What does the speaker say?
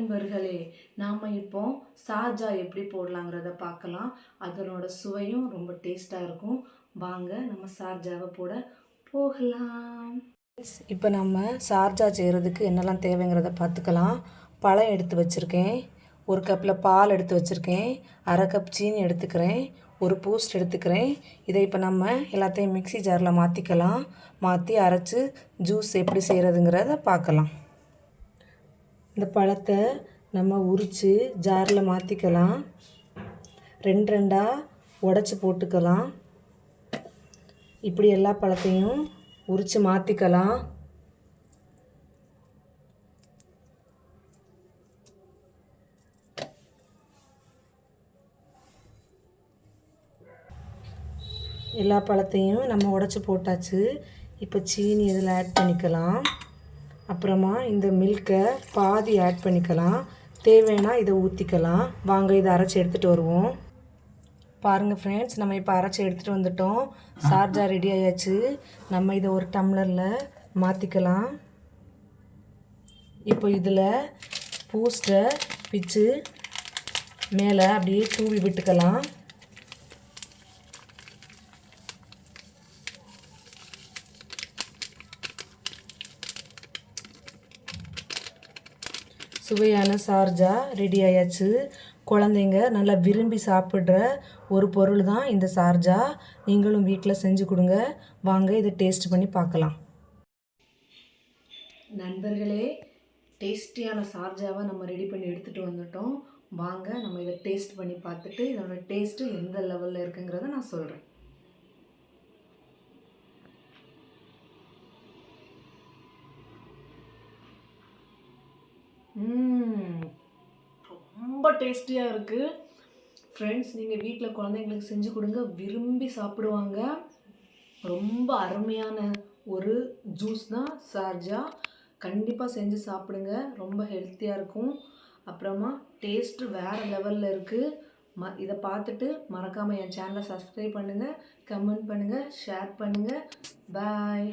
நண்பர்களே, நாம் இப்போ சார்ஜா எப்படி போடலாங்கிறத பார்க்கலாம். அதனோட சுவையும் ரொம்ப டேஸ்ட்டாக இருக்கும். வாங்க நம்ம சார்ஜாவை போட போகலாம். இப்போ நம்ம சார்ஜா செய்கிறதுக்கு என்னெல்லாம் தேவைங்கிறத பார்த்துக்கலாம். பழம் எடுத்து வச்சுருக்கேன், ஒரு கப்பில் பால் எடுத்து வச்சுருக்கேன், அரை கப் சீனி எடுத்துக்கிறேன், ஒரு பூஸ்ட் எடுத்துக்கிறேன். இதை இப்போ நம்ம எல்லாத்தையும் மிக்ஸி ஜாரில் மாற்றி அரைச்சி ஜூஸ் எப்படி செய்கிறதுங்கிறத பார்க்கலாம். இந்த பழத்தை நம்ம உரித்து ஜாரில் மாற்றிக்கலாம். ரெண்டு ரெண்டாக உடச்சி போட்டுக்கலாம். இப்படி எல்லா பழத்தையும் உரித்து மாற்றிக்கலாம். எல்லா பழத்தையும் நம்ம உடச்சி போட்டாச்சு. இப்போ சீனி இதில் ஆட் பண்ணிக்கலாம். அப்புறமா இந்த மில்கை பாதி ஆட் பண்ணிக்கலாம். தேவைன்னா இதை ஊற்றிக்கலாம். வாங்க இதை அரைச்சி எடுத்துகிட்டு வருவோம். பாருங்கள் ஃப்ரெண்ட்ஸ், நம்ம இப்போ அரைச்சி எடுத்துகிட்டு வந்துட்டோம். சார்ஜா ரெடி ஆயாச்சு. நம்ம இதை ஒரு டம்ளரில் மாற்றிக்கலாம். இப்போ இதில் பூஸ்ட்டை பிச்சு மேலே அப்படியே தூவி விட்டுக்கலாம். சுவையான சார்ஜா ரெடி ஆயாச்சு. குழந்தைங்க நல்லா விரும்பி சாப்பிட்ற ஒரு பொருள் தான் இந்த சார்ஜா. நீங்களும் வீட்டில் செஞ்சு கொடுங்க. வாங்க இதை டேஸ்ட் பண்ணி பார்க்கலாம். நண்பர்களே, டேஸ்டியான சார்ஜாவை நம்ம ரெடி பண்ணி எடுத்துகிட்டு வந்துட்டோம். வாங்க நம்ம இதை டேஸ்ட் பண்ணி பார்த்துட்டு இதோட டேஸ்ட்டு எந்த லெவலில் இருக்குங்கிறத நான் சொல்கிறேன். ரொம்ப டேஸ்டியாக இருக்குது ஃப்ரெண்ட்ஸ். நீங்கள் வீட்டில் குழந்தைங்களுக்கு செஞ்சு கொடுங்க, விரும்பி சாப்பிடுவாங்க. ரொம்ப அருமையான ஒரு ஜூஸ் தான் சார்ஜா. கண்டிப்பாக செஞ்சு சாப்பிடுங்க, ரொம்ப ஹெல்த்தியாக இருக்கும். அப்புறமா டேஸ்ட்டு வேறு லெவலில் இருக்குது. இதை பார்த்துட்டு மறக்காமல் என் சேனலை சப்ஸ்கிரைப் பண்ணுங்கள், கமெண்ட் பண்ணுங்கள், ஷேர் பண்ணுங்கள். பாய்.